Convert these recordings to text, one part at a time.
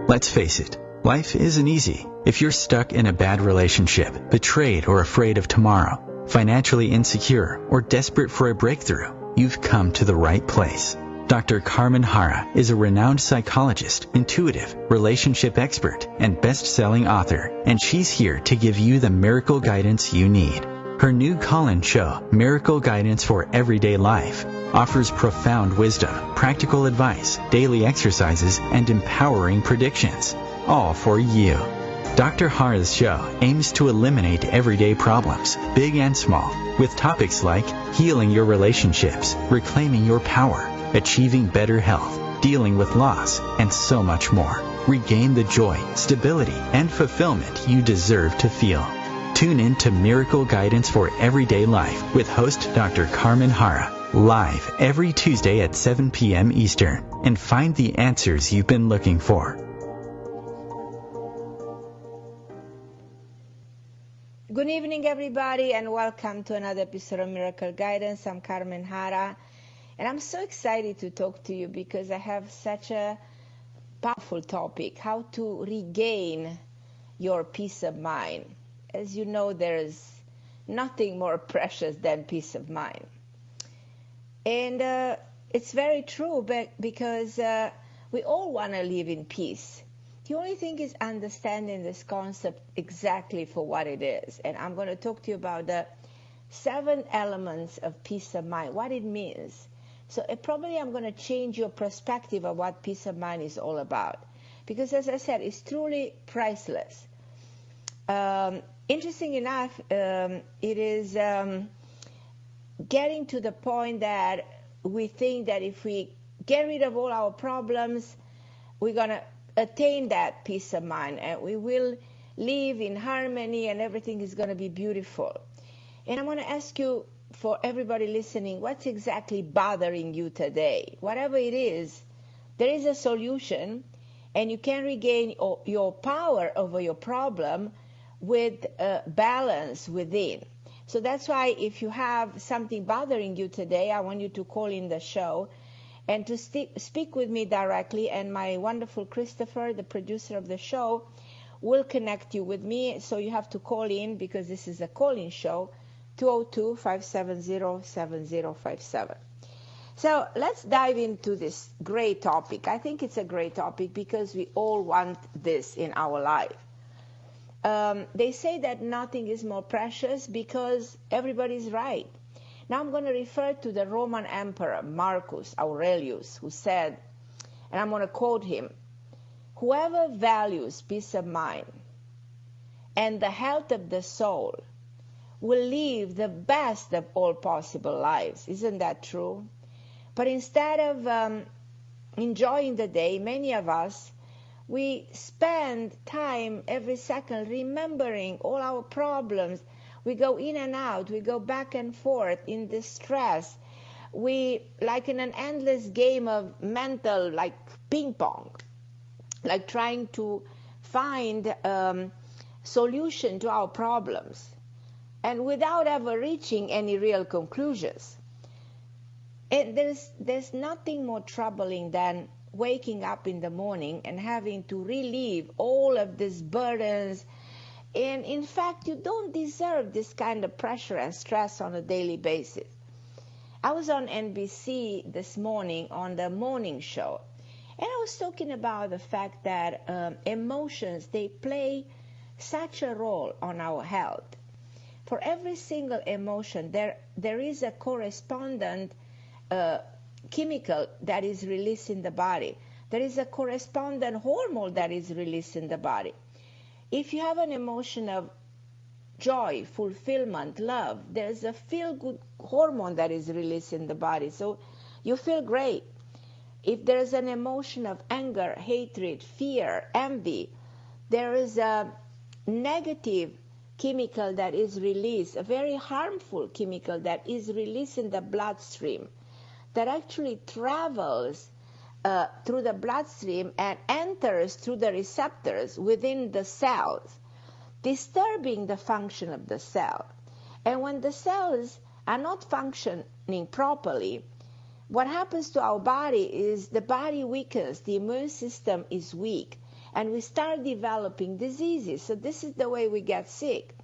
Let's face it, life isn't easy. If you're stuck in a bad relationship, betrayed or afraid of tomorrow, financially insecure, or desperate for a breakthrough, you've come to the right place. Dr. Carmen Harra is a renowned psychologist, intuitive, relationship expert, and best-selling author, and she's here to give you the miracle guidance you need. Her new call-in show, Miracle Guidance for Everyday Life, offers profound wisdom, practical advice, daily exercises, and empowering predictions, all for you. Dr. Harra's show aims to eliminate everyday problems, big and small, with topics like healing your relationships, reclaiming your power, achieving better health, dealing with loss, and so much more. Regain the joy, stability, and fulfillment you deserve to feel. Tune in to Miracle Guidance for Everyday Life with host Dr. Carmen Harra, live every Tuesday at 7 p.m. Eastern, and find the answers you've been looking for. Good evening, everybody, and welcome to another episode of Miracle Guidance. I'm Carmen Harra, and I'm so excited to talk to you because I have such a powerful topic, how to regain your peace of mind. As you know, there's nothing more precious than peace of mind. And it's very true because we all want to live in peace. The only thing is understanding this concept exactly for what it is. And I'm going to talk to you about the 7 elements of peace of mind, what it means. So probably I'm going to change your perspective of what peace of mind is all about. Because as I said, it's truly priceless. Interesting enough, it is getting to the point that we think that if we get rid of all our problems, we're going to attain that peace of mind and we will live in harmony and everything is going to be beautiful. And I want to ask you, for everybody listening, what's exactly bothering you today? Whatever it is, there is a solution, and you can regain your power over your problem with balance within. So that's why if you have something bothering you today, I want you to call in the show and to speak with me directly, and my wonderful Christopher, the producer of the show, will connect you with me. So you have to call in because this is a call-in show, 202-570-7057. So let's dive into this great topic. I think it's a great topic because we all want this in our life. They say that nothing is more precious because everybody's right. Now I'm going to refer to the Roman Emperor Marcus Aurelius, who said, and I'm going to quote him, "Whoever values peace of mind and the health of the soul will live the best of all possible lives." Isn't that true? But instead of enjoying the day, many of us, we spend time every second remembering all our problems. We go in and out. We go back and forth in distress. We, like in an endless game of mental, like ping pong, like trying to find solution to our problems, and without ever reaching any real conclusions. And there's nothing more troubling than waking up in the morning and having to relieve all of these burdens. And in fact, you don't deserve this kind of pressure and stress on a daily basis. I was on NBC this morning on the morning show, and I was talking about the fact that emotions, they play such a role on our health. For every single emotion, there is a correspondent chemical that is released in the body. There is a correspondent hormone that is released in the body. If you have an emotion of joy, fulfillment, love, there's a feel-good hormone that is released in the body, so you feel great. If there's an emotion of anger, hatred, fear, envy, there is a negative chemical that is released, a very harmful chemical that is released in the bloodstream, that actually travels through the bloodstream and enters through the receptors within the cells, disturbing the function of the cell. And when the cells are not functioning properly, what happens to our body is the body weakens, the immune system is weak, and we start developing diseases. So this is the way we get sick,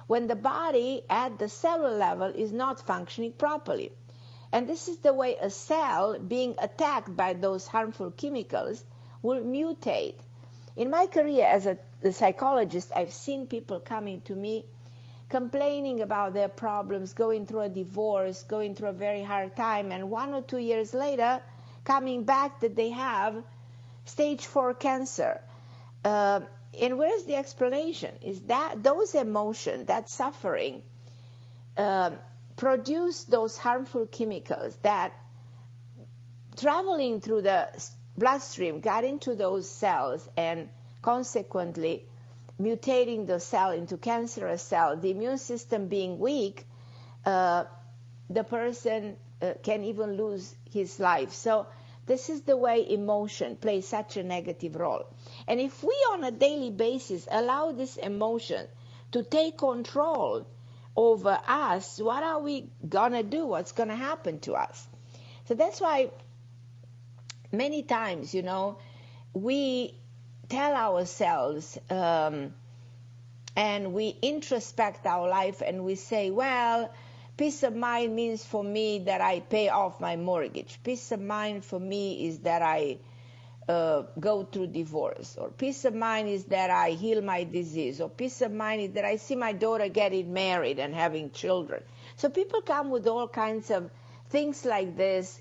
when the body at the cellular level is not functioning properly. And this is the way a cell being attacked by those harmful chemicals will mutate. In my career as a psychologist, I've seen people coming to me complaining about their problems, going through a divorce, going through a very hard time, and 1 or 2 years later coming back that they have stage 4 cancer. And where's the explanation? Is that those emotions, that suffering, produce those harmful chemicals that, traveling through the bloodstream, got into those cells and consequently mutating the cell into cancerous cell. The immune system being weak, the person can even lose his life. So this is the way emotion plays such a negative role. And if we on a daily basis allow this emotion to take control over us, what are we going to do? What's going to happen to us? So that's why many times, we tell ourselves and we introspect our life and we say, well, peace of mind means for me that I pay off my mortgage. Peace of mind for me is that I go through divorce. Or peace of mind is that I heal my disease. Or peace of mind is that I see my daughter getting married and having children. So people come with all kinds of things like this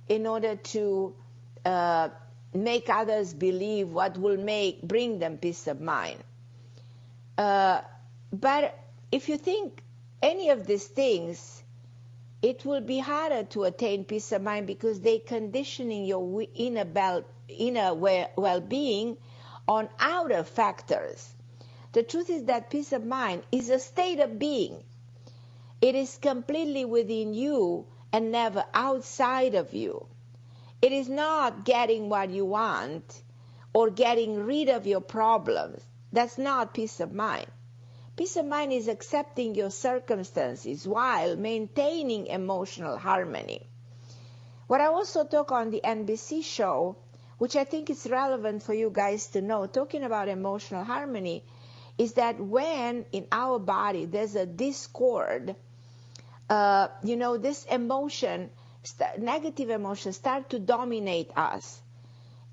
in order to make others believe what will bring them peace of mind. But if you think any of these things, it will be harder to attain peace of mind because they're conditioning your inner well-being on outer factors. The truth is that peace of mind is a state of being. It is completely within you and never outside of you. It is not getting what you want or getting rid of your problems. That's not peace of mind. Peace of mind is accepting your circumstances while maintaining emotional harmony. What I also talk on the NBC show, which I think is relevant for you guys to know, talking about emotional harmony, is that when in our body there's a discord, this emotion, negative emotions start to dominate us.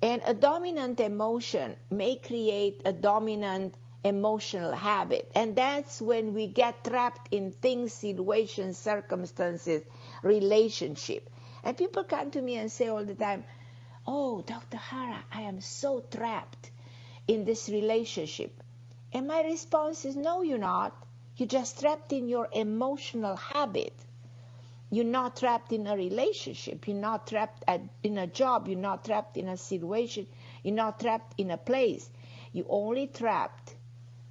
And a dominant emotion may create a dominant emotional habit. And that's when we get trapped in things, situations, circumstances, relationship. And people come to me and say all the time, oh, Dr. Harra, I am so trapped in this relationship. And my response is, no, you're not. You're just trapped in your emotional habit. You're not trapped in a relationship. You're not trapped in a job. You're not trapped in a situation. You're not trapped in a place. You're only trapped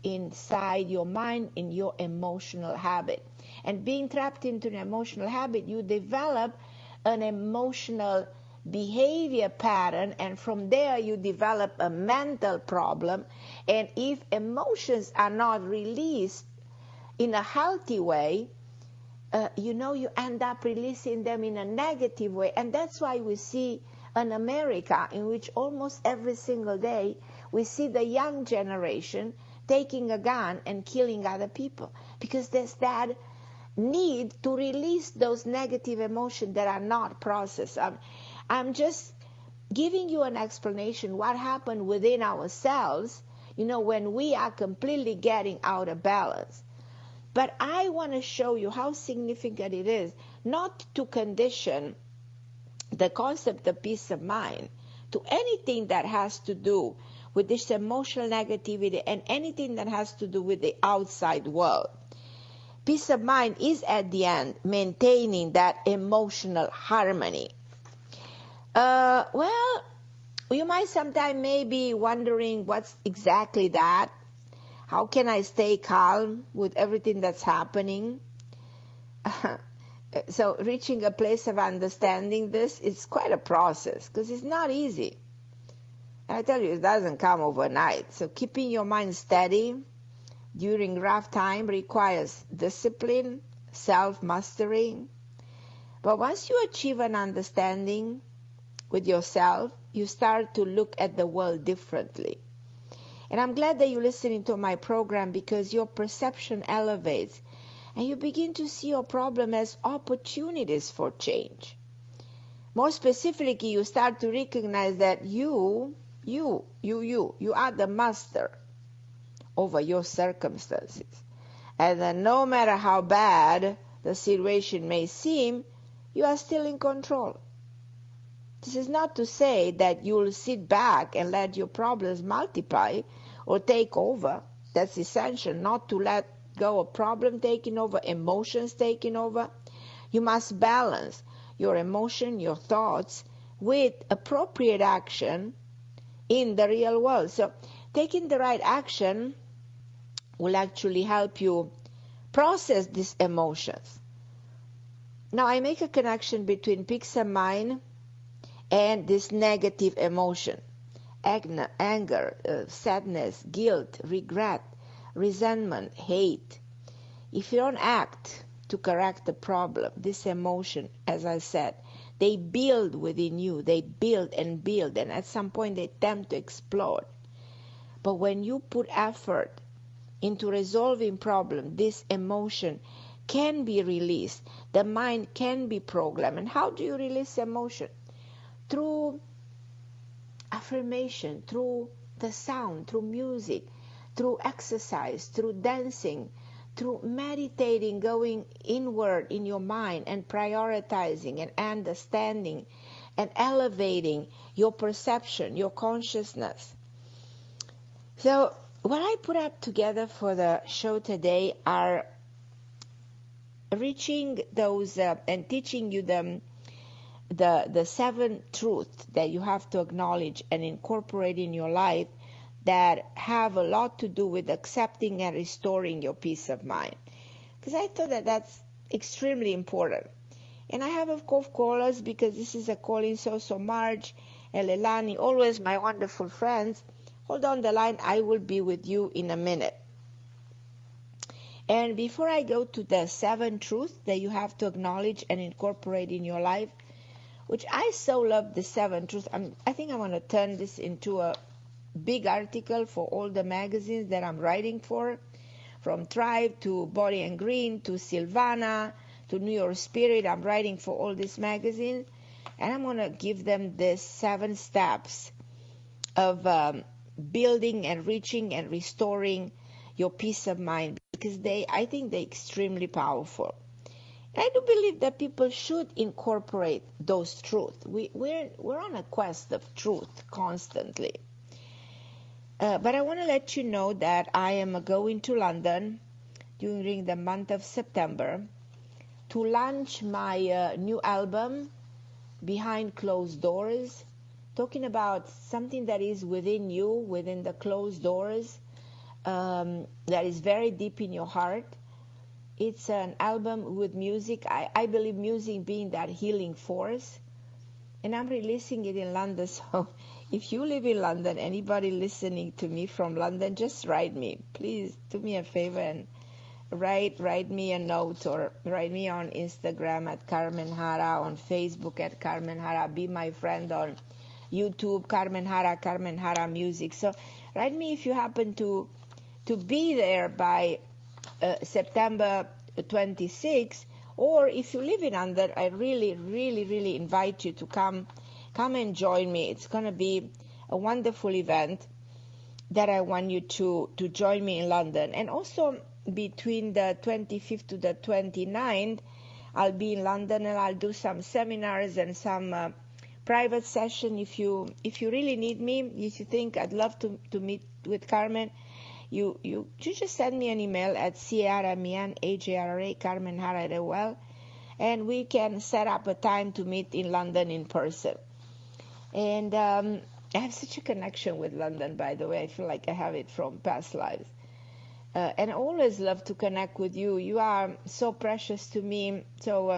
inside your mind in your emotional habit. And being trapped into an emotional habit, you develop an emotional behavior pattern, and from there you develop a mental problem. And if emotions are not released in a healthy way, you end up releasing them in a negative way. And that's why we see in America, in which almost every single day we see the young generation taking a gun and killing other people, because there's that need to release those negative emotions that are not processed. I'm just giving you an explanation what happened within ourselves, when we are completely getting out of balance. But I want to show you how significant it is not to condition the concept of peace of mind to anything that has to do with this emotional negativity and anything that has to do with the outside world. Peace of mind is at the end maintaining that emotional harmony. Well, you might sometime maybe wondering what's exactly that. How can I stay calm with everything that's happening? So reaching a place of understanding this is quite a process, because it's not easy. And I tell you, it doesn't come overnight. So keeping your mind steady during rough time requires discipline, self-mastery. But once you achieve an understanding with yourself, you start to look at the world differently. And I'm glad that you're listening to my program, because your perception elevates and you begin to see your problem as opportunities for change. More specifically, you start to recognize that you are the master over your circumstances. And that no matter how bad the situation may seem, you are still in control. This is not to say that you'll sit back and let your problems multiply or take over. That's essential, not to let go of problem taking over, emotions taking over. You must balance your emotion, your thoughts, with appropriate action in the real world. So taking the right action will actually help you process these emotions. Now, I make a connection between peace of mind and this negative emotion. Anger, sadness, guilt, regret, resentment, hate. If you don't act to correct the problem, this emotion, as I said, they build within you. They build, and at some point they tend to explode. But when you put effort into resolving problem, this emotion can be released. The mind can be programmed. And how do you release emotion? Through affirmation, through the sound, through music, through exercise, through dancing, through meditating, going inward in your mind and prioritizing and understanding and elevating your perception, your consciousness. So what I put up together for the show today are reaching those and teaching you the 7 truths that you have to acknowledge and incorporate in your life that have a lot to do with accepting and restoring your peace of mind. Because I thought that that's extremely important. And I have, of course, callers, because this is a calling. So Marge and Leilani, always my wonderful friends. Hold on the line. I will be with you in a minute. And before I go to the 7 truths that you have to acknowledge and incorporate in your life, which I so love the 7 truths, I think I want to turn this into a big article for all the magazines that I'm writing for, from Thrive to Body and Green to Silvana to New York Spirit. I'm writing for all these magazines, and I'm going to give them the 7 steps of building and reaching and restoring your peace of mind, because I think they're extremely powerful. I do believe that people should incorporate those truths. We're on a quest of truth constantly. But I want to let you know that I am going to London during the month of September to launch my new album, Behind Closed Doors, talking about something that is within you, within the closed doors, that is very deep in your heart. It's an album with music. I believe music being that healing force. And I'm releasing it in London. So if you live in London, anybody listening to me from London, just write me. Please do me a favor and write me a note, or write me on Instagram at Carmen Harra, on Facebook at Carmen Harra. Be my friend on YouTube, Carmen Harra Music. So write me if you happen to be there by September 26, or if you live in London, I really invite you to come and join me. It's going to be a wonderful event that I want you to join me in London. And also between the 25th to the 29th, I'll be in London, and I'll do some seminars and some private session. If you really need me, if you think I'd love to meet with Carmen, you just send me an email at CarmenHarra, Carmen Harra as well, and we can set up a time to meet in London in person. And I have such a connection with London, by the way. I feel like I have it from past lives. And I always love to connect with you. You are so precious to me. So,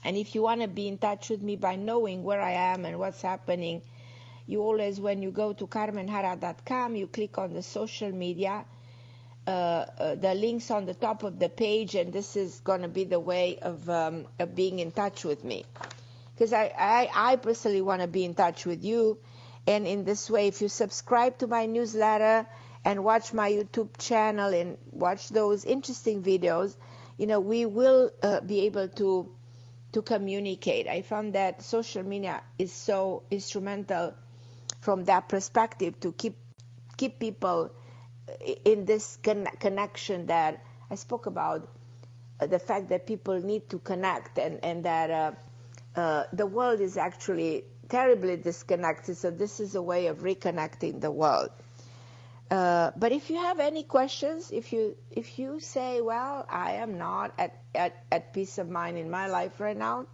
and if you want to be in touch with me by knowing where I am and what's happening, you always, when you go to carmenharra.com, you click on the social media, the links on the top of the page, and this is going to be the way of being in touch with me. Because I personally want to be in touch with you, And in this way, if you subscribe to my newsletter and watch my YouTube channel and watch those interesting videos, we will be able to communicate. I found that social media is so instrumental from that perspective to keep people in this connection that I spoke about, the fact that people need to connect, and that the world is actually terribly disconnected, so this is a way of reconnecting the world. But if you have any questions, if you say, well, I am not at peace of mind in my life right now,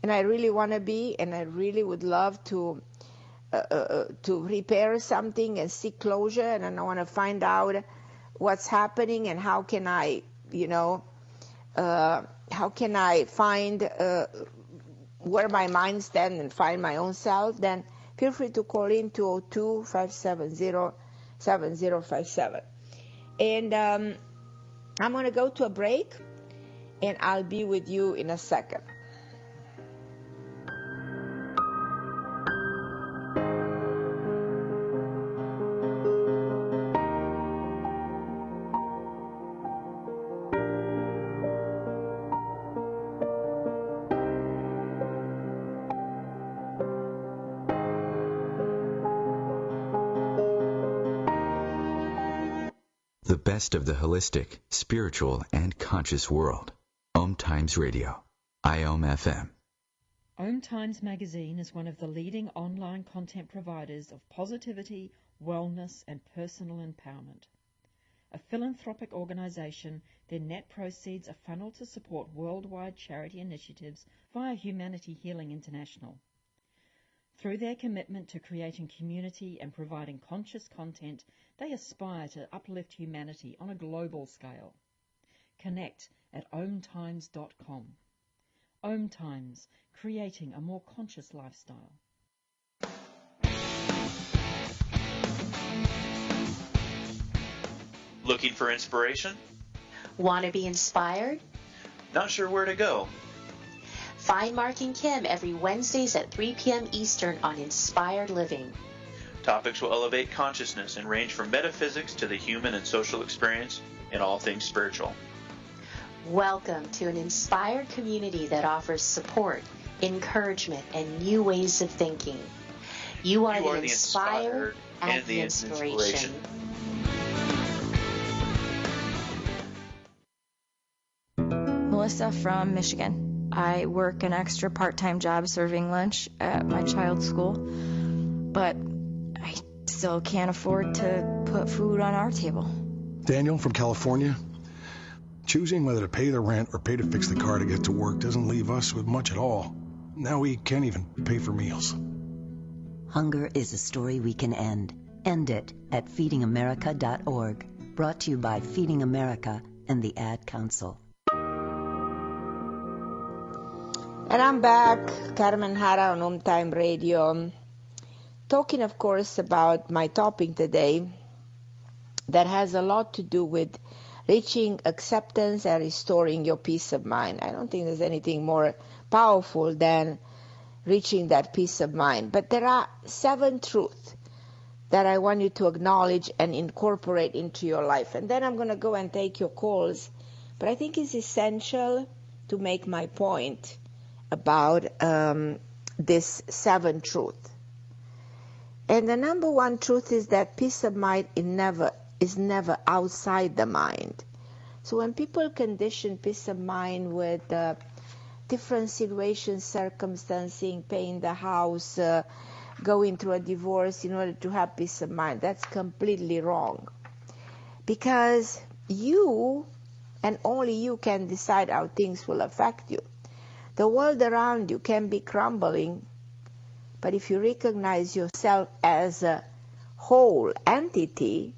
and I really want to be, and I really would love to repair something and seek closure, and I want to find out what's happening and how can I find where my mind stands and find my own self, then feel free to call in 202-570-7057. And I'm going to go to a break, and I'll be with you in a second. The best of the holistic, spiritual, and conscious world. OMTimes Radio. IOM FM. OMTimes magazine is one of the leading online content providers of positivity, wellness, and personal empowerment. A philanthropic organization, their net proceeds are funneled to support worldwide charity initiatives via Humanity Healing International. Through their commitment to creating community and providing conscious content, they aspire to uplift humanity on a global scale. Connect at omtimes.com. OMTimes, creating a more conscious lifestyle. Looking for inspiration? Want to be inspired? Not sure where to go? Find Mark and Kim every Wednesdays at 3 p.m. Eastern on Inspired Living. Topics will elevate consciousness and range from metaphysics to the human and social experience in all things spiritual. Welcome to an inspired community that offers support, encouragement, and new ways of thinking. You are the inspired and the inspiration. Melissa from Michigan. I work an extra part-time job serving lunch at my child's school, but I still can't afford to put food on our table. Daniel from California. Choosing whether to pay the rent or pay to fix the car to get to work doesn't leave us with much at all. Now we can't even pay for meals. Hunger is a story we can end. End it at feedingamerica.org. Brought to you by Feeding America and the Ad Council. And I'm back, Carmen Harra on OMTime Radio, talking, of course, about my topic today that has a lot to do with reaching acceptance and restoring your peace of mind. I don't think there's anything more powerful than reaching that peace of mind. But there are 7 truths that I want you to acknowledge and incorporate into your life. And then I'm going to go and take your calls. But I think it's essential to make my point about this 7 truth. And the number 1 truth is that peace of mind is never outside the mind. So when people condition peace of mind with different situations, circumstances, paying the house, going through a divorce in order to have peace of mind, that's completely wrong. Because you, and only you, can decide how things will affect you. The world around you can be crumbling, but if you recognize yourself as a whole entity,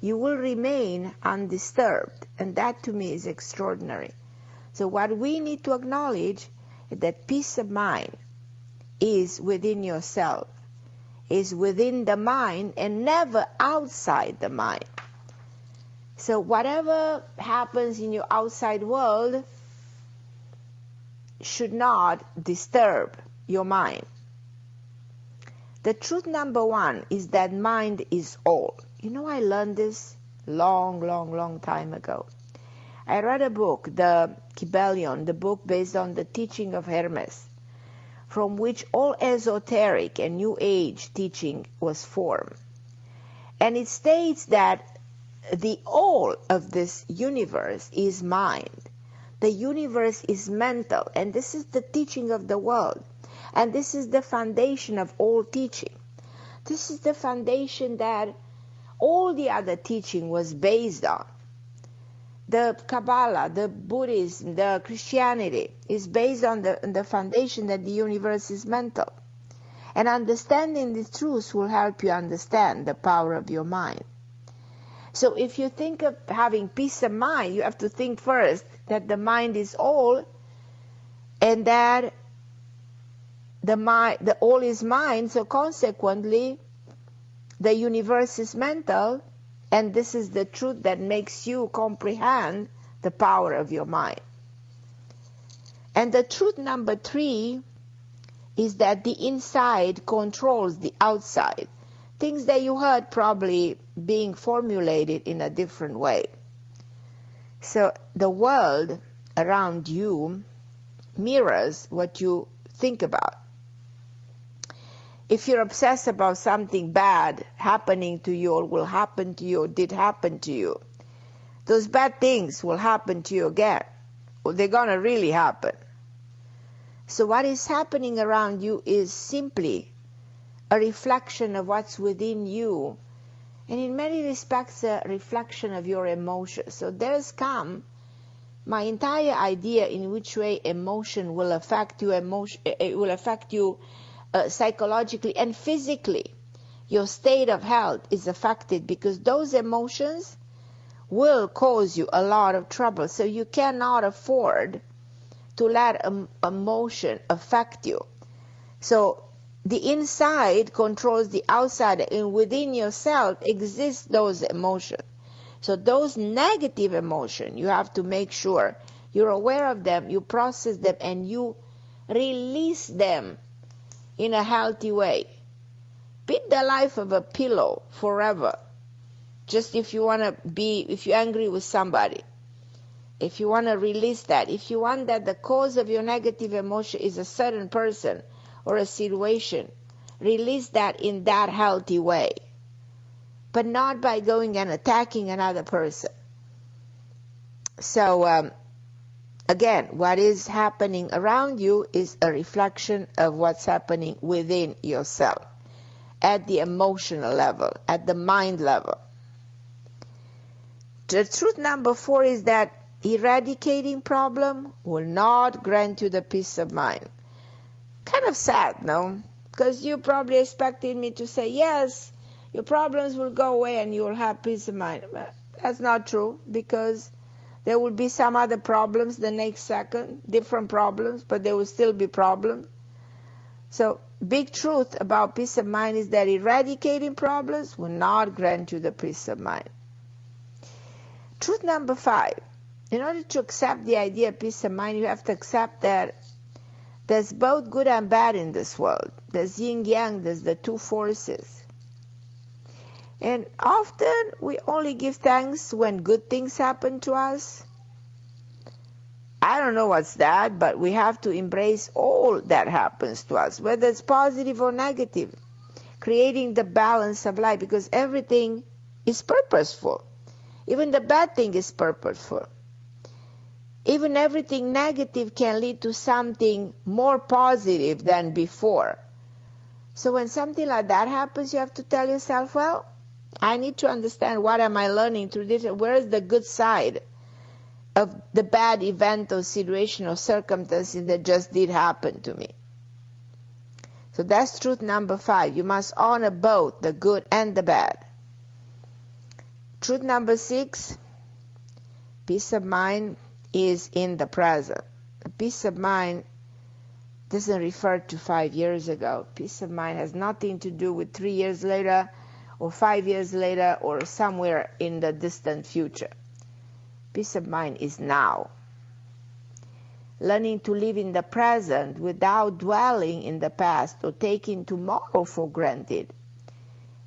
you will remain undisturbed, and that to me is extraordinary. So what we need to acknowledge is that peace of mind is within yourself, is within the mind, and never outside the mind. So whatever happens in your outside world should not disturb your mind. The truth number one is that mind is all. You know, I learned this long time ago. I read a book, the Kybalion, the book based on the teaching of Hermes, from which all esoteric and New Age teaching was formed. And it states that the all of this universe is mind. The universe is mental, and this is the teaching of the world. And this is the foundation of all teaching. This is the foundation that all the other teaching was based on. The Kabbalah, the Buddhism, the Christianity is based on the foundation that the universe is mental. And understanding the truth will help you understand the power of your mind. So if you think of having peace of mind, you have to think first that the mind is all, and that the all is mind, so consequently the universe is mental, and this is the truth that makes you comprehend the power of your mind. And the truth number three is that the inside controls the outside. Things that you heard probably being formulated in a different way. So the world around you mirrors what you think about. If you're obsessed about something bad happening to you or will happen to you or did happen to you, those bad things will happen to you again. Or they're going to really happen. So what is happening around you is simply a reflection of what's within you, and in many respects a reflection of your emotions. So there's come my entire idea in which way emotion will affect you. It will affect you psychologically and physically. Your state of health is affected because those emotions will cause you a lot of trouble. So you cannot afford to let emotion affect you. So the inside controls the outside, and within yourself exist those emotions. So those negative emotions, you have to make sure you're aware of them, you process them, and you release them in a healthy way. Beat the life of a pillow forever. Just if you're angry with somebody, if you want to release that, if you want that the cause of your negative emotion is a certain person or a situation, release that in that healthy way, but not by going and attacking another person. So again, what is happening around you is a reflection of what's happening within yourself, at the emotional level, at the mind level. The truth number 4 is that eradicating problem will not grant you the peace of mind. Kind of sad, no? Because you probably expected me to say, yes, your problems will go away and you will have peace of mind. But that's not true, because there will be some other problems the next second, different problems, but there will still be problems. So big truth about peace of mind is that eradicating problems will not grant you the peace of mind. Truth number 5. In order to accept the idea of peace of mind, you have to accept that there's both good and bad in this world. There's yin-yang, there's the two forces. And often we only give thanks when good things happen to us. I don't know what's that, but we have to embrace all that happens to us, whether it's positive or negative, creating the balance of life, because everything is purposeful. Even the bad thing is purposeful. Even everything negative can lead to something more positive than before. So when something like that happens, you have to tell yourself, well, I need to understand what am I learning through this, where is the good side of the bad event or situation or circumstances that just did happen to me. So that's truth number 5. You must honor both the good and the bad. Truth number 6, peace of mind is in the present. Peace of mind doesn't refer to 5 years ago. Peace of mind has nothing to do with 3 years later or 5 years later or somewhere in the distant future. Peace of mind is now. learning to live in the present without dwelling in the past or taking tomorrow for granted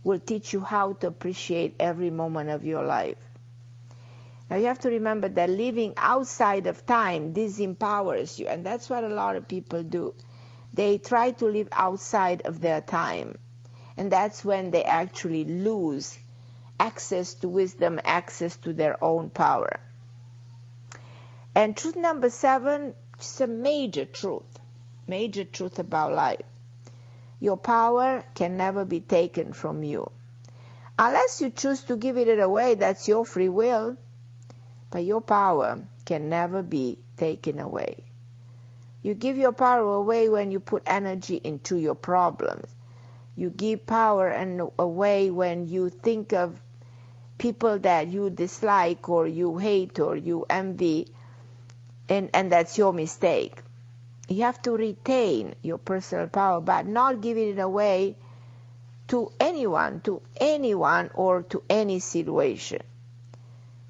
will teach you how to appreciate every moment of your life. Now you have to remember that living outside of time disempowers you, and that's what a lot of people do. They try to live outside of their time, and that's when they actually lose access to wisdom, access to their own power. And truth number 7 is a major truth about life. Your power can never be taken from you. Unless you choose to give it away, that's your free will. But your power can never be taken away. You give your power away when you put energy into your problems. You give power away when you think of people that you dislike or you hate or you envy, and that's your mistake. You have to retain your personal power, but not giving it away to anyone, or to any situation.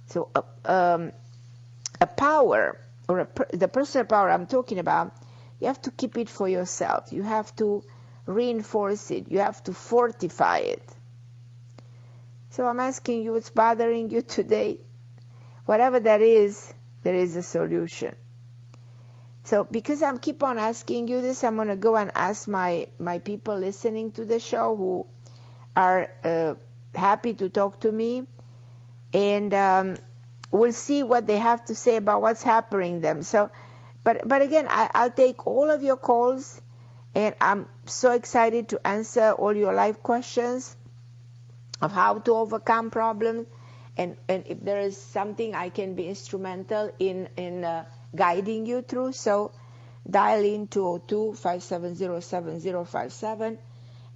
So a power, or the personal power I'm talking about, you have to keep it for yourself. You have to reinforce it. You have to fortify it. So I'm asking you, what's bothering you today? Whatever that is, there is a solution. So because I keep on asking you this, I'm going to go and ask my people listening to the show who are happy to talk to me, and we'll see what they have to say about what's happening them. So, but again, I'll take all of your calls, and I'm so excited to answer all your life questions of how to overcome problems, and if there is something I can be instrumental in guiding you through. So dial in 202-570-7057,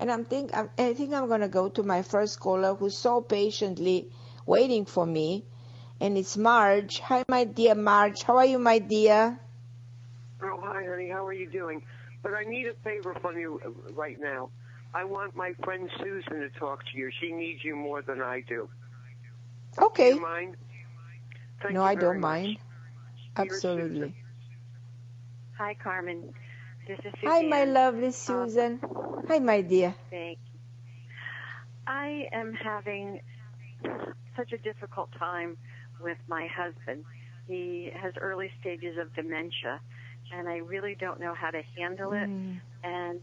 and I think I'm going to go to my first caller who's so patiently waiting for me, and it's Marge. Hi, my dear Marge. How are you, my dear? Oh, hi, honey. How are you doing? But I need a favor from you right now. I want my friend Susan to talk to you. She needs you more than I do. Okay. Do you mind? Thank no, you I very don't much. mind. Absolutely. Hi, Carmen. This is Suzanne. Hi, my lovely Susan. Hi, my dear. Thank you. I am having such a difficult time with my husband. He has early stages of dementia, and I really don't know how to handle it. And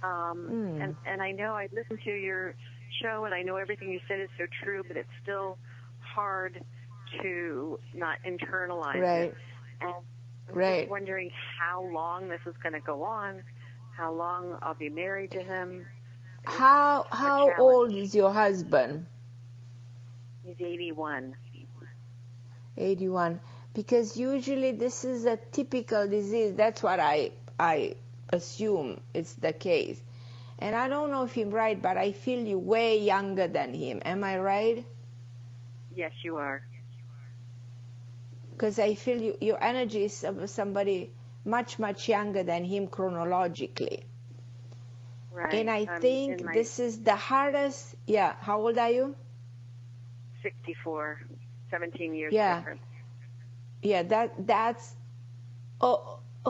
I know I listened to your show, and I know everything you said is so true, but it's still hard to not internalize it. And I'm just wondering how long this is going to go on, how long I'll be married to him. How old is your husband? He's 81. 81. Because usually this is a typical disease. That's what I assume it's the case. And I don't know if I'm right, but I feel you way younger than him. Am I right? Yes, you are. Because I feel your energy is of somebody much, much younger than him chronologically. Right. And I think this is the hardest. Yeah. How old are you? 64. 17 years difference. Yeah, that's a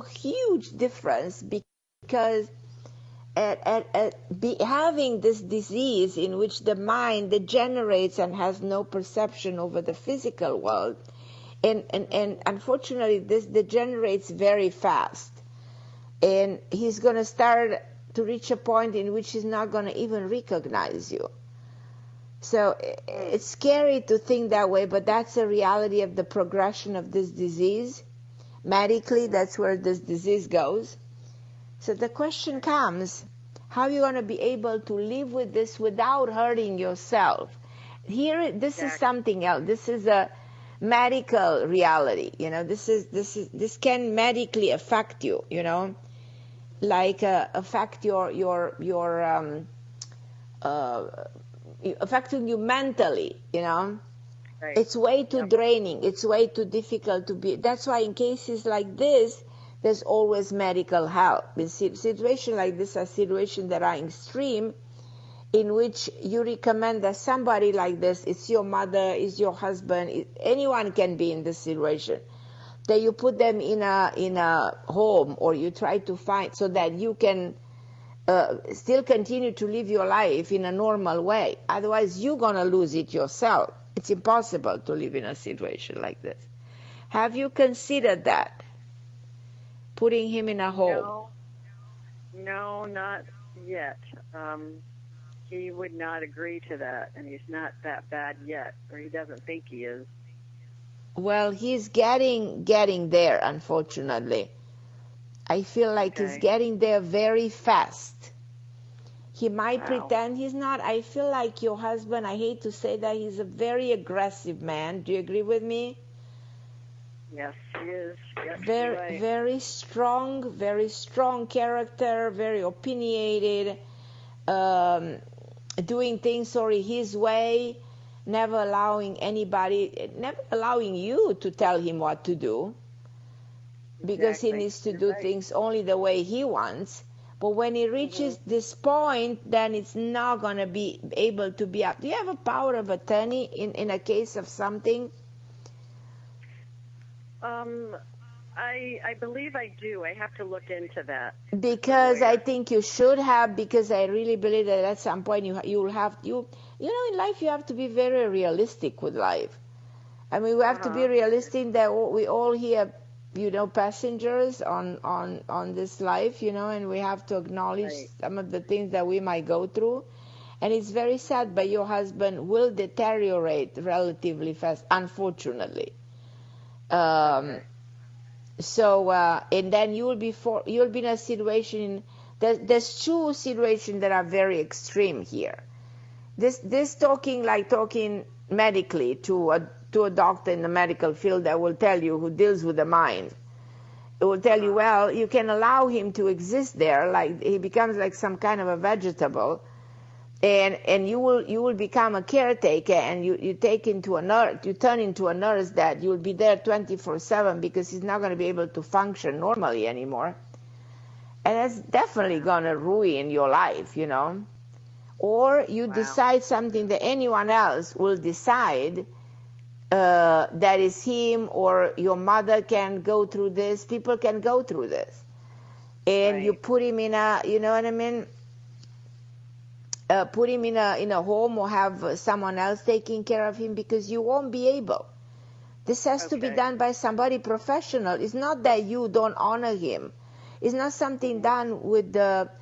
huge difference, because having this disease in which the mind degenerates and has no perception over the physical world, and unfortunately this degenerates very fast, and he's going to start to reach a point in which he's not going to even recognize you. So it's scary to think that way, but that's a reality of the progression of this disease. Medically, that's where this disease goes. So the question comes, how are you going to be able to live with this without hurting yourself? Here, this is something else. This is a medical reality. You know, this can medically affect you. You know, like affect affecting you mentally, you know. Right. It's way too draining. It's way too difficult to be. That's why in cases like this, there's always medical help. In situations like this are situations that are extreme, in which you recommend that somebody like this, it's your mother, it's your husband, anyone can be in this situation, that you put them in a home, or you try to find so that you can still continue to live your life in a normal way. Otherwise, you're going to lose it yourself. It's impossible to live in a situation like this. Have you considered that? Putting him in a home? No, not yet. He would not agree to that, and he's not that bad yet, or he doesn't think he is. Well, he's getting there, unfortunately. I feel like he's getting there very fast. He might pretend he's not. I feel like your husband, I hate to say that, he's a very aggressive man. Do you agree with me? Yes, he is. Yes, very strong character, very opinionated, doing things his way, never allowing you to tell him what to do, because he needs to do things only the way he wants. But when he reaches this point, then it's not going to be able to be up. Do you have a power of attorney in a case of something? I believe I do. I have to look into that. Because I think you should have, because I really believe that at some point you'll have, in life you have to be very realistic with life. I mean, we have to be realistic that we all here, passengers on this life, and we have to acknowledge some of the things that we might go through. And it's very sad, but your husband will deteriorate relatively fast, unfortunately. So, and then you'll be in a situation. There's two situations that are very extreme here. This talking medically to a doctor in the medical field that will tell you, who deals with the mind, it will tell you, well, you can allow him to exist there, like he becomes like some kind of a vegetable, and you will become a caretaker, and you turn into a nurse that you'll be there 24/7, because he's not going to be able to function normally anymore. And that's definitely going to ruin your life, Or you decide something that anyone else will decide, that is him, or your mother can go through this, people can go through this. And you put him in a, you know what I mean? Put him in a home, or have someone else taking care of him, because you won't be able. This has to be done by somebody professional. It's not that you don't honor him. It's not something done with that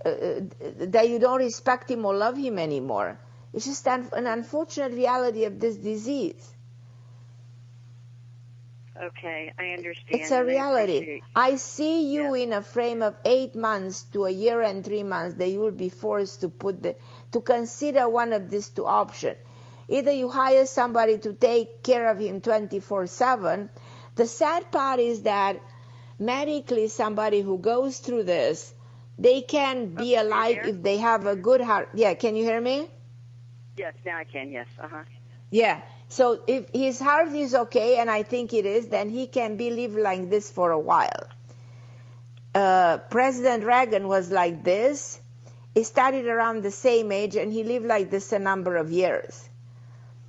you don't respect him or love him anymore. It's just an unfortunate reality of this disease. Okay, I understand. It's a reality. I see you in a frame of 8 months to a year and 3 months that you will be forced to consider one of these two options. Either you hire somebody to take care of him 24/7. The sad part is that medically, somebody who goes through this, they can be alive if they have a good heart. Yeah, can you hear me? Yes, now I can, yes. Yeah. So if his heart is okay, and I think it is, then he can live like this for a while. President Reagan was like this. He started around the same age, and he lived like this a number of years.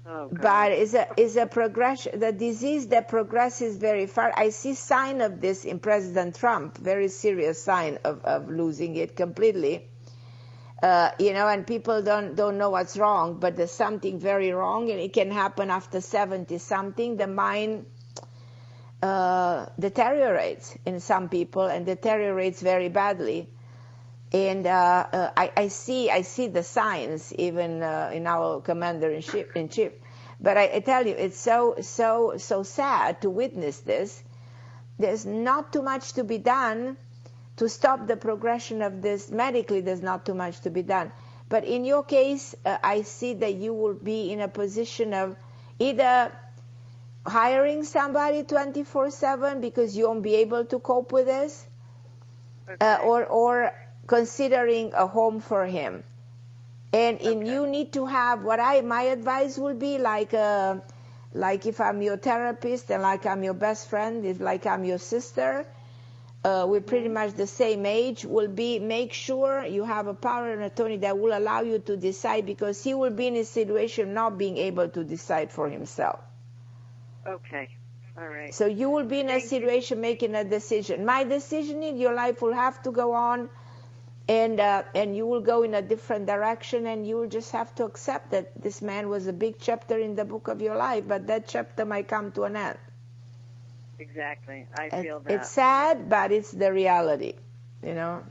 Oh, but it's a progression. The disease that progresses very far. I see sign of this in President Trump. Very serious sign of losing it completely. And people don't know what's wrong, but there's something very wrong, and it can happen after 70-something. The mind deteriorates in some people, and deteriorates very badly. And I see the signs even in our commander-in-chief. But I tell you, it's so sad to witness this. There's not too much to be done to stop the progression of this. Medically, there's not too much to be done. But in your case, I see that you will be in a position of either hiring somebody 24/7 because you won't be able to cope with this, or considering a home for him. And you need to have my advice would be like if I'm your therapist, and like I'm your best friend, if like I'm your sister, we're pretty much the same age, will be make sure you have a power of attorney that will allow you to decide, because he will be in a situation not being able to decide for himself. Okay. All right. So you will be in a situation making a decision. My decision in your life will have to go on, and you will go in a different direction, and you will just have to accept that this man was a big chapter in the book of your life, but that chapter might come to an end. Exactly. I feel that. It's sad, but it's the reality. You know,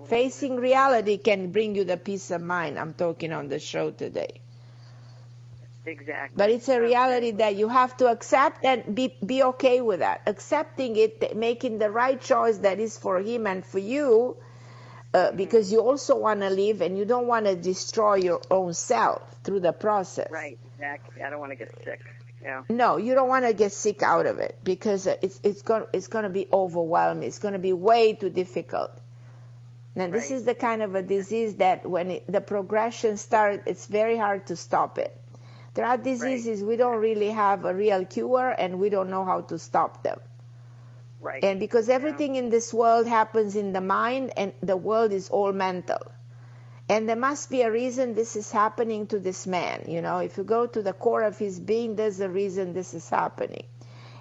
facing reality can bring you the peace of mind. I'm talking on the show today. Exactly. But it's a reality that you have to accept and be okay with that. Accepting it, making the right choice that is for him and for you, because you also want to live and you don't want to destroy your own self through the process. Right, exactly. I don't want to get sick. Yeah. No, you don't want to get sick out of it, because it's going to be overwhelming. It's going to be way too difficult. And this is the kind of a disease that when the progression starts, it's very hard to stop it. There are diseases we don't really have a real cure, and we don't know how to stop them. Right. And because everything in this world happens in the mind, and the world is all mental. And there must be a reason this is happening to this man. You know, if you go to the core of his being, there's a reason this is happening.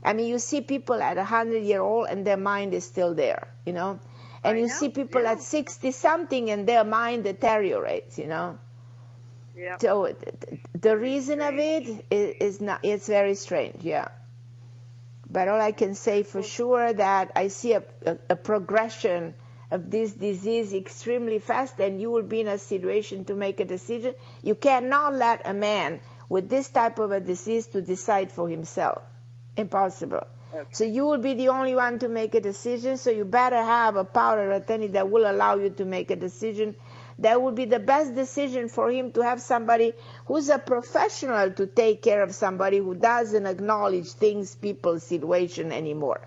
I mean, you see people at 100-year-old and their mind is still there, you know. And you see people at 60-something and their mind deteriorates, you know. Yeah. So the reason of it is not, it's very strange, yeah. But all I can say for sure that I see a progression of this disease extremely fast, and you will be in a situation to make a decision. You cannot let a man with this type of a disease to decide for himself. Impossible. Okay. So you will be the only one to make a decision, so you better have a power of attorney that will allow you to make a decision. That would be the best decision for him, to have somebody who's a professional to take care of somebody who doesn't acknowledge things, people, situation anymore.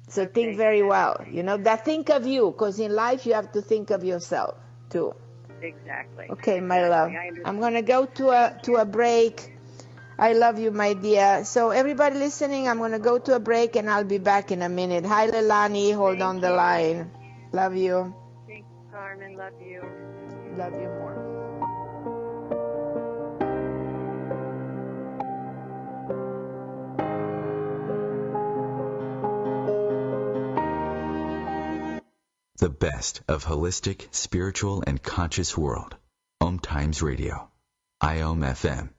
So think very well, you know, that think of you, because in life you have to think of yourself too. Exactly. Okay, my love. I'm going to go to a break. I love you, my dear. So everybody listening, I'm going to go to a break and I'll be back in a minute. Hi, Leilani. Hold on the line. Love you. Thanks, Carmen. Love you. Love you more. The best of holistic, spiritual, and conscious world. OMTimes Radio. IOM FM.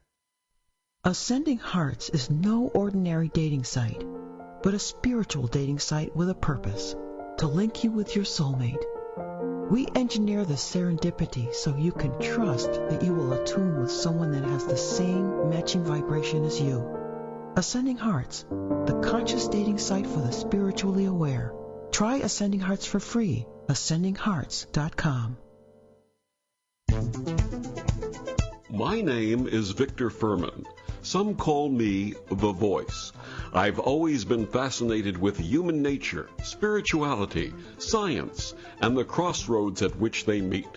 Ascending Hearts is no ordinary dating site, but a spiritual dating site with a purpose, to link you with your soulmate. We engineer the serendipity so you can trust that you will attune with someone that has the same matching vibration as you. Ascending Hearts, the conscious dating site for the spiritually aware. Try Ascending Hearts for free. AscendingHearts.com. My name is Victor Furman. Some call me The Voice. I've always been fascinated with human nature, spirituality, science, and the crossroads at which they meet.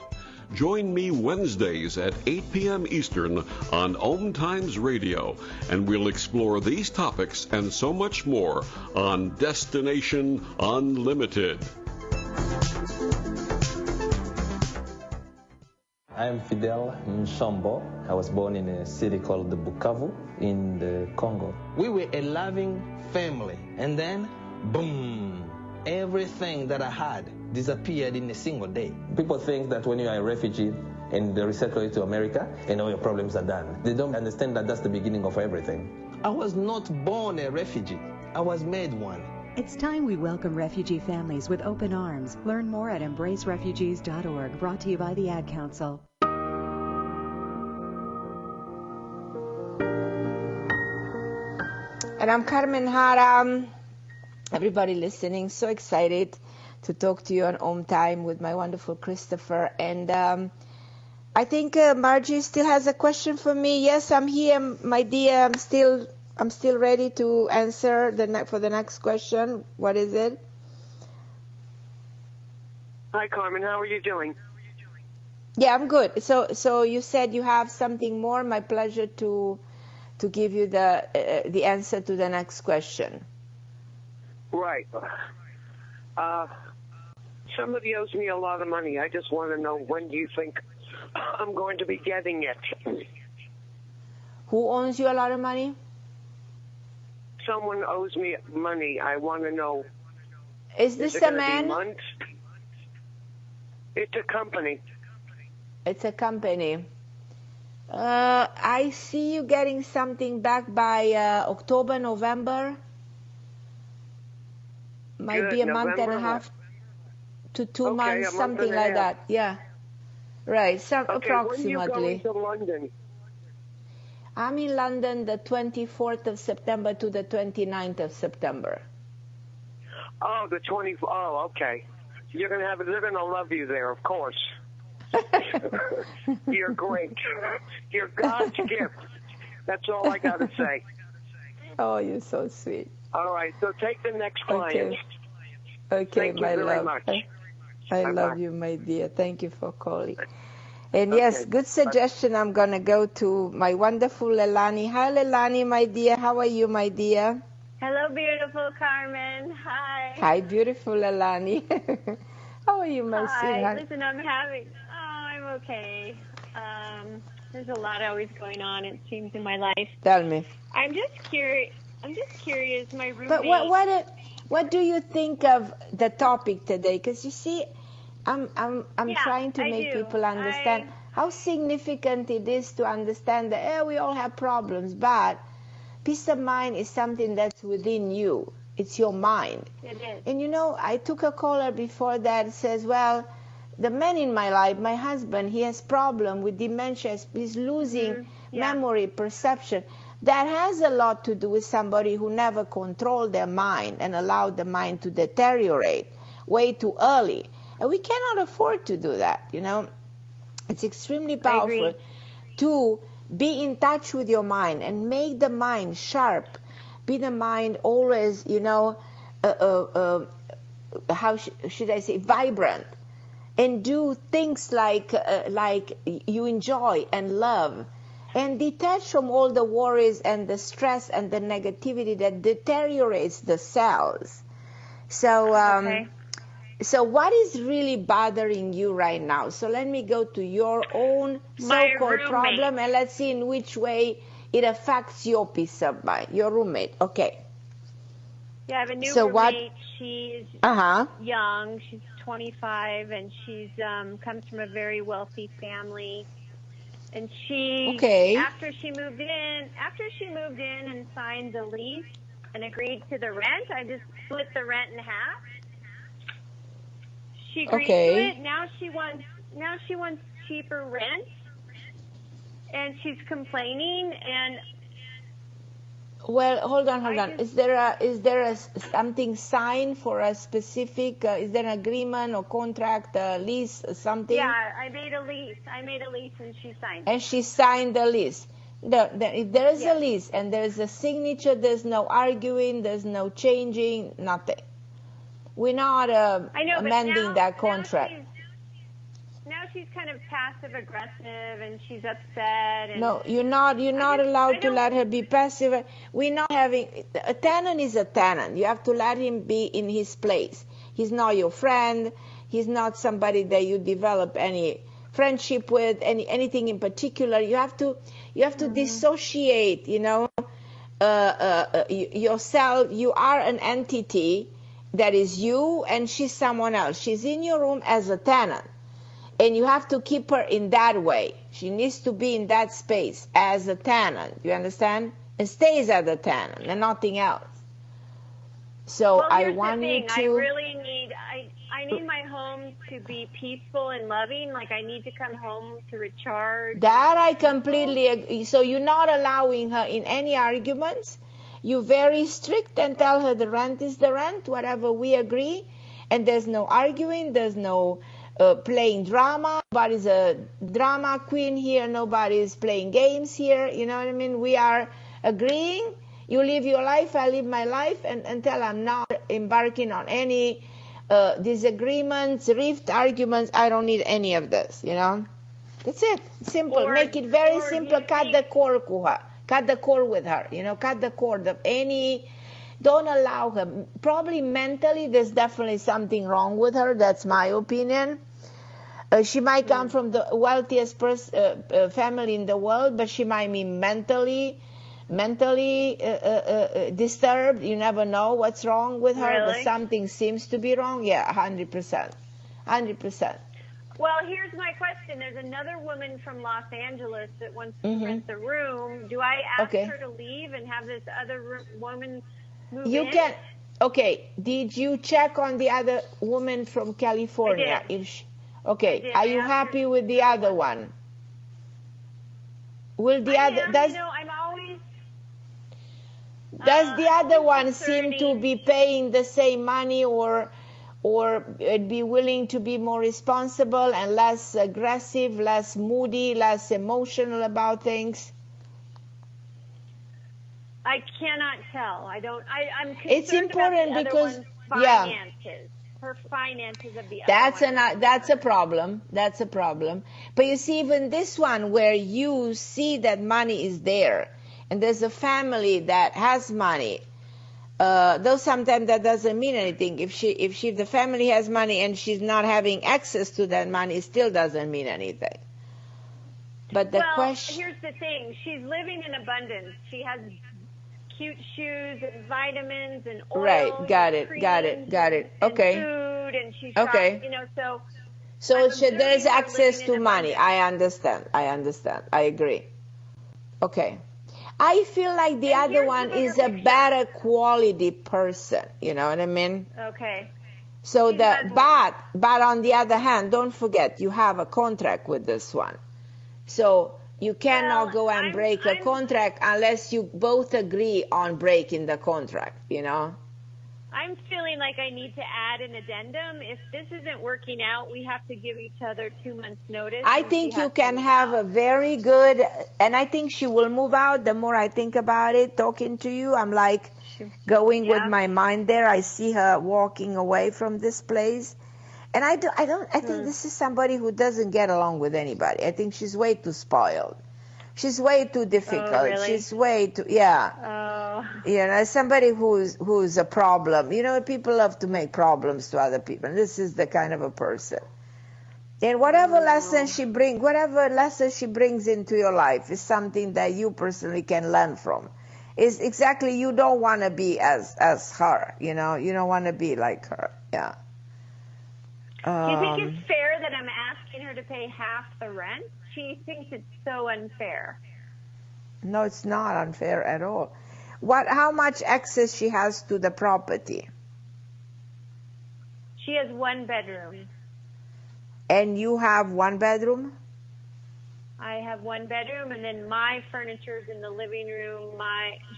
Join me Wednesdays at 8 p.m. Eastern on OMTimes Radio, and we'll explore these topics and so much more on Destination Unlimited. I'm Fidel Nsombo. I was born in a city called the Bukavu in the Congo. We were a loving family, and then, boom, everything that I had disappeared in a single day. People think that when you are a refugee and they resettle you to America and all your problems are done. They don't understand that that's the beginning of everything. I was not born a refugee. I was made one. It's time we welcome refugee families with open arms. Learn more at embracerefugees.org, brought to you by the Ad Council. And I'm Carmen Harra. Everybody listening, so excited to talk to you on OMTime with my wonderful Christopher. And I think Margie still has a question for me. Yes, I'm here, my dear. I'm still ready to answer for the next question. What is it? Hi, Carmen. How are you doing? Yeah, I'm good. So you said you have something more. My pleasure to give you the answer to the next question. Right. Somebody owes me a lot of money. I just want to know, when do you think I'm going to be getting it? Who owes you a lot of money? someone owes me money. I want to know. Is this a man? Months? It's a company. It's a company. I see you getting something back by October, November. Might Good. be a November, month and a half to 2 okay, months, something like that. Yeah. Right, approximately. When are you going to London? I'm in London the 24th of September to the 29th of September. Oh, the 20th. Oh, okay. They're gonna love you there, of course. You're great. You're God's gift. That's all I gotta say. Oh, you're so sweet. All right, so take the next client. Okay, Thank my you very love. much. I Bye-bye. love you, my dear. Thank you for calling. And yes, good suggestion. I'm going to go to my wonderful Leilani. Hi, Leilani, my dear. How are you, my dear? Hello, beautiful Carmen. Hi. Hi, beautiful Leilani. How are you, my sweetheart? Listen, I'm okay. There's a lot always going on, it seems, in my life. Tell me. I'm just curious. My roommate. But what do you think of the topic today? Because you see, I'm trying to make people understand how significant it is to understand that we all have problems, but peace of mind is something that's within you. It's your mind. It is. And you know, I took a caller before that says, well, the man in my life, my husband, he has problem with dementia. He's losing memory, perception. That has a lot to do with somebody who never controlled their mind and allowed the mind to deteriorate way too early. And we cannot afford to do that, you know. It's extremely powerful to be in touch with your mind and make the mind sharp. Be the mind always, you know, how should I say, vibrant. And do things like you enjoy and love. And detach from all the worries and the stress and the negativity that deteriorates the cells. So, so what is really bothering you right now? So let me go to your own so-called problem, and let's see in which way it affects your peace of mind. Your roommate, okay. Yeah, I have a new so roommate. She's young. She's 25, and she's comes from a very wealthy family. And she, after she moved in and signed the lease and agreed to the rent, I just split the rent in half. She agreed to it. Now she wants cheaper rent, and she's complaining. And well, hold on. Is there something signed for a specific? Is there an agreement or contract, lease, something? Yeah, I made a lease, and she signed. And she signed the lease. If there is a lease and there is a signature, there's no arguing, there's no changing, nothing. We're not amending that contract. Now she's kind of passive aggressive, and she's upset. And no, you're not allowed to let her be passive. We're not having a tenant is a tenant. You have to let him be in his place. He's not your friend. He's not somebody that you develop any friendship with, anything in particular. You have to dissociate. You know, yourself. You are an entity that is you, and she's someone else. She's in your room as a tenant. And you have to keep her in that way. She needs to be in that space as a tenant. You understand? And stays as a tenant and nothing else. So I want you to. I really need. I need my home to be peaceful and loving. Like I need to come home to recharge. That I completely agree. So you're not allowing her in any arguments. You're very strict and tell her the rent is the rent, whatever we agree. And there's no arguing. There's no playing drama. Nobody's a drama queen here. Nobody's playing games here. You know what I mean? We are agreeing. You live your life, I live my life, and until I'm not embarking on any disagreements, rift, arguments, I don't need any of this, you know? That's it. Simple. Make it very simple. Cut the cord with her. You know, cut the cord of any. Don't allow her. Probably mentally, there's definitely something wrong with her. That's my opinion. She might come from the wealthiest family in the world, but she might be mentally mentally disturbed. You never know what's wrong with her, Really? but something seems to be wrong. Yeah, 100%. 100%. Well, here's my question. There's another woman from Los Angeles that wants to rent the room. Do I ask her to leave and have this other woman move You in? can. Okay. Did you check on the other woman from California? I did. If she, okay. Are you happy with the other one? Will the other does I'm always. Does the other one seem to be paying the same money, or be willing to be more responsible and less aggressive, less moody, less emotional about things? I cannot tell. I'm concerned It's important about the because other one's finances. Her finances of the other one. That's a problem. That's a problem. But you see, even this one where you see that money is there, and there's a family that has money, though sometimes that doesn't mean anything. If the family has money and she's not having access to that money, it still doesn't mean anything. But the question. Here's the thing: she's living in abundance. She has cute shoes and vitamins and oils. Right, got it. Okay. And food, and she's okay. So there's access to money. I understand. I agree. Okay. I feel like the other one is a better quality person. You know what I mean? Okay. So but on the other hand, don't forget you have a contract with this one. So you cannot go and break a contract unless you both agree on breaking the contract, you know? I'm feeling like I need to add an addendum. If this isn't working out, we have to give each other 2 months' notice. I think you can have a very good, and I think she will move out. The more I think about it, talking to you, I'm like going with my mind there. I see her walking away from this place. And I think this is somebody who doesn't get along with anybody. I think she's way too spoiled. She's way too difficult. Oh, really? She's way too, somebody who's a problem. You know, people love to make problems to other people. This is the kind of a person. And whatever lesson she brings into your life is something that you personally can learn from. Is exactly, you don't want to be as her, you know. You don't want to be like her. Yeah. Do you think it's fair that I'm asking her to pay half the rent? She thinks it's so unfair. No, it's not unfair at all. How much access she has to the property? She has 1 bedroom. And you have 1 bedroom? I have 1 bedroom, and then my furniture's in the living room.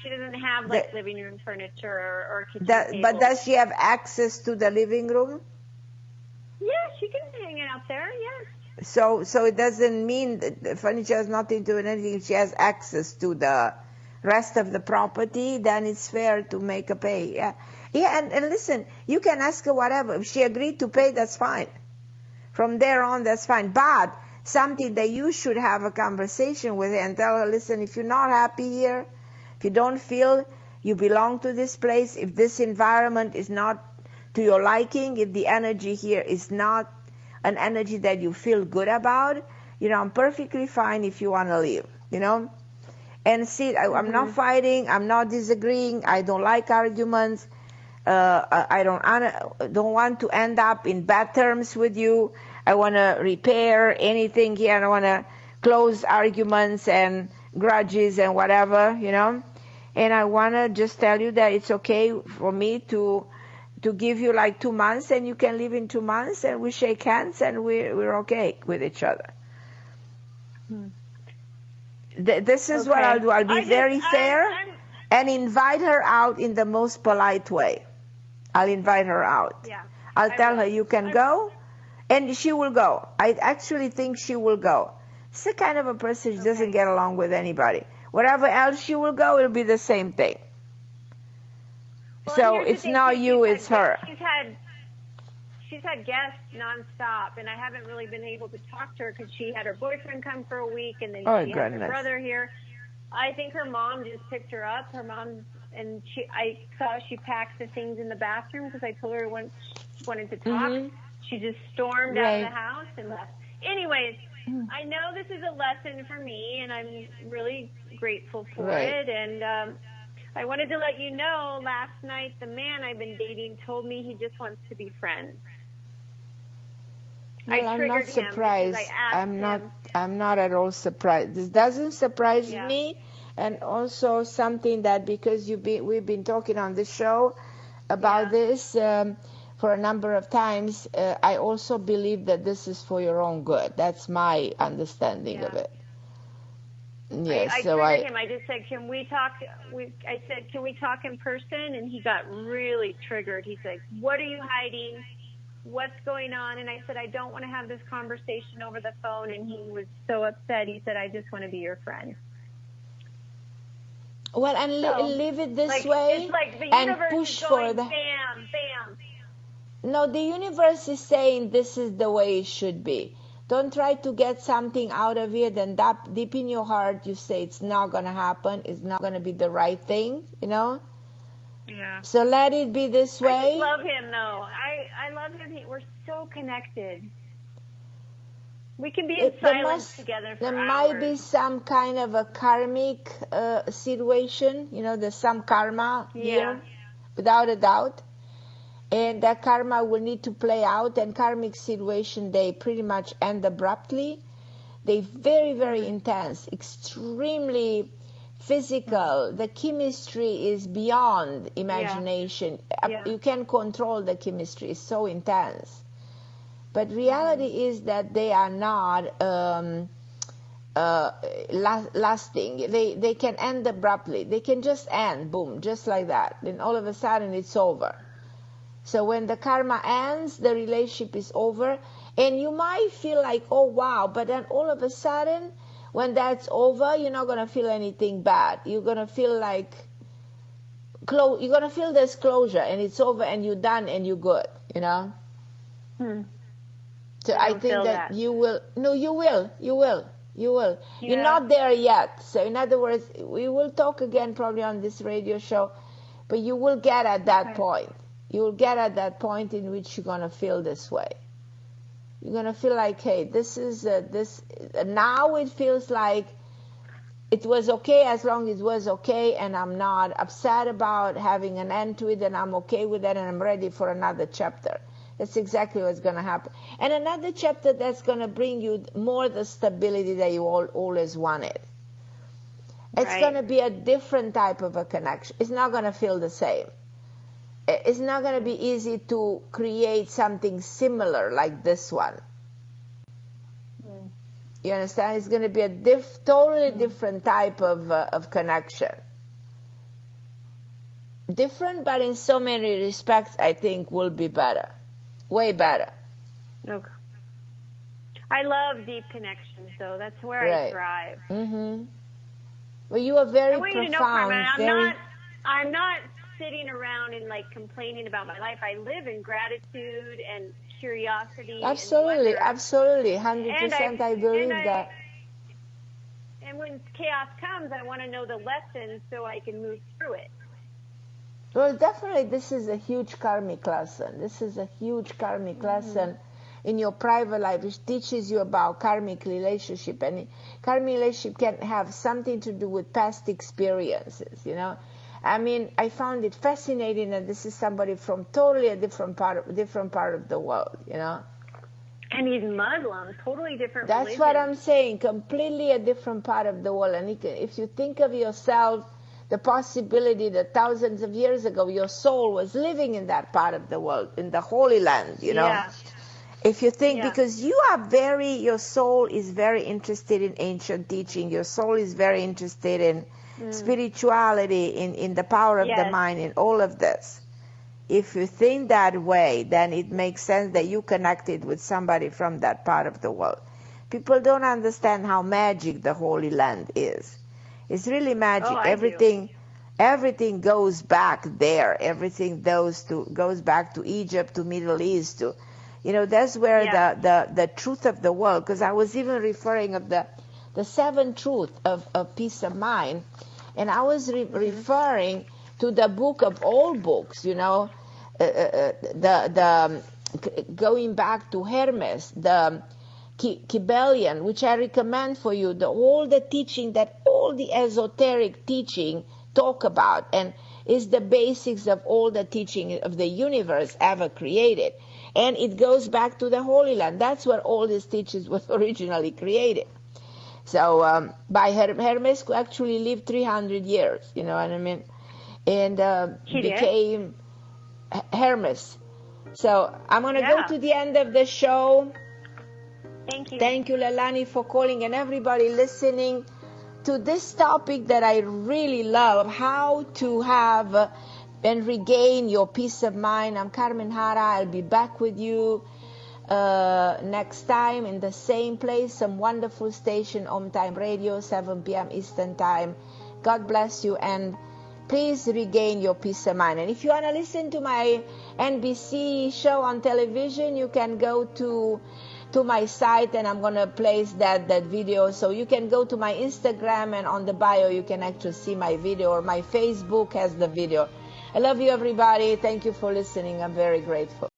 She doesn't have living room furniture or kitchen table. But does she have access to the living room? Yeah, she can hang it out there, yes. So it doesn't mean that the furniture has nothing to do with anything. If she has access to the rest of the property, then it's fair to make her pay. Yeah, and listen, you can ask her whatever. If she agreed to pay, that's fine. From there on, that's fine. But something that you should have a conversation with her and tell her, listen, if you're not happy here, if you don't feel you belong to this place, if this environment is not to your liking, if the energy here is not an energy that you feel good about, you know, I'm perfectly fine if you want to leave, you know. And see, I'm not fighting, I'm not disagreeing, I don't like arguments, I don't want to end up in bad terms with you. I want to repair anything here. I want to close arguments and grudges and whatever, you know. And I want to just tell you that it's okay for me to give you like 2 months, and you can leave in 2 months, and we shake hands, and we're okay with each other. This is what I'll do. I'll be very fair and invite her out in the most polite way. I'll invite her out. Yeah, I'll tell her you can go, and she will go. I actually think she will go. She's the kind of a person who doesn't get along with anybody. Wherever else she will go, it'll be the same thing. Well, so it's not you, it's her. She's had guests nonstop, and I haven't really been able to talk to her because she had her boyfriend come for a week, and then she had her brother here. I think her mom just picked her up. Her mom, and I saw she packed the things in the bathroom because I told her once she wanted to talk. She just stormed out of the house and left. Anyways, I know this is a lesson for me, and I'm really grateful for Right. it. And I wanted to let you know, last night the man I've been dating told me he just wants to be friends. Well, I'm not surprised. I'm not at all surprised. This doesn't surprise me, and also something that because we've been talking on the show about this for a number of times. I also believe that this is for your own good. That's my understanding of it. Yes, I triggered him. I just said, "Can we talk?" I said, "Can we talk in person?" And he got really triggered. He said, "What are you hiding? What's going on?" And I said, "I don't want to have this conversation over the phone." And he was so upset. He said, "I just want to be your friend." Well, and leave it this way, it's like the and universe push is going, for the. Bam, bam. No, the universe is saying this is the way it should be. Don't try to get something out of it, and deep in your heart you say it's not going to happen, it's not going to be the right thing, you know? Yeah. So let it be this way. I just love him, though. I love him. We're so connected. We can be in silence together for There hours. might be some kind of a karmic situation, you know, there's some karma here, without a doubt. And that karma will need to play out, and karmic situation, they pretty much end abruptly. They're very, very intense, extremely physical. The chemistry is beyond imagination. You can't control the chemistry. It's so intense. But reality is that they are not lasting. They can end abruptly. They can just end, boom, just like that. Then all of a sudden it's over. So when the karma ends, the relationship is over. And you might feel like, oh, wow. But then all of a sudden, when that's over, you're not going to feel anything bad. You're going to feel like, you're going to feel this closure. And it's over and you're done and you're good, you know? So I think that you will. No, you will. You will. You will. Yeah. You're not there yet. So in other words, we will talk again probably on this radio show. But you will get at that point. You will get at that point in which you're going to feel this way. You're going to feel like, hey, this is this. Now it feels like it was okay as long as it was okay, and I'm not upset about having an end to it, and I'm okay with that, and I'm ready for another chapter. That's exactly what's going to happen. And another chapter that's going to bring you more the stability that you always wanted. It's going to be a different type of a connection. It's not going to feel the same. It's not going to be easy to create something similar like this one. You understand? It's going to be a totally different type of connection. Different, but in so many respects, I think will be better. Way better. Okay. I love deep connections, so that's where I thrive. Mm-hmm. Well, you are very profound. I want you to know, Carmen, I'm not sitting around and like complaining about my life. I live in gratitude and curiosity. Absolutely, and absolutely, 100%. I believe that. And when chaos comes, I want to know the lesson so I can move through it. Well, definitely, this is a huge karmic lesson. This is a huge karmic lesson in your private life, which teaches you about karmic relationship. And karmic relationship can have something to do with past experiences, you know. I mean, I found it fascinating that this is somebody from totally a different part of the world, you know. And he's Muslim, totally different That's religion. what I'm saying, completely a different part of the world. And if you think of yourself, the possibility that thousands of years ago your soul was living in that part of the world, in the Holy Land, you know. Yeah. If you think, because your soul is very interested in ancient teaching, your soul is very interested in spirituality, in the power of the mind, in all of this. If you think that way, then it makes sense that you connected with somebody from that part of the world. People don't understand how magic the Holy Land is. It's really magic. Everything goes back there. Everything goes back to Egypt, to Middle East, to, you know, that's where the truth of the world. Because I was even referring of the seven truth of peace of mind, and I was referring to the book of all books. You know, the going back to Hermes, the Kybalion, which I recommend for you, all the teaching that all the esoteric teaching talk about, and is the basics of all the teaching of the universe ever created. And it goes back to the Holy Land. That's where all these teachings was originally created. So by Hermes, who actually lived 300 years, you know what I mean? And became Hermes. So I'm going to go to the end of the show. Thank you. Thank you, Lalani, for calling, and everybody listening to this topic that I really love, how to have and regain your peace of mind. I'm Carmen Harra. I'll be back with you next time in the same place, some wonderful station, OMTime Radio, 7 p.m. Eastern Time. God bless you, and please regain your peace of mind. And if you want to listen to my NBC show on television, you can go to my site, and I'm going to place that video. So you can go to my Instagram, and on the bio you can actually see my video, or my Facebook has the video. I love you, everybody. Thank you for listening. I'm very grateful.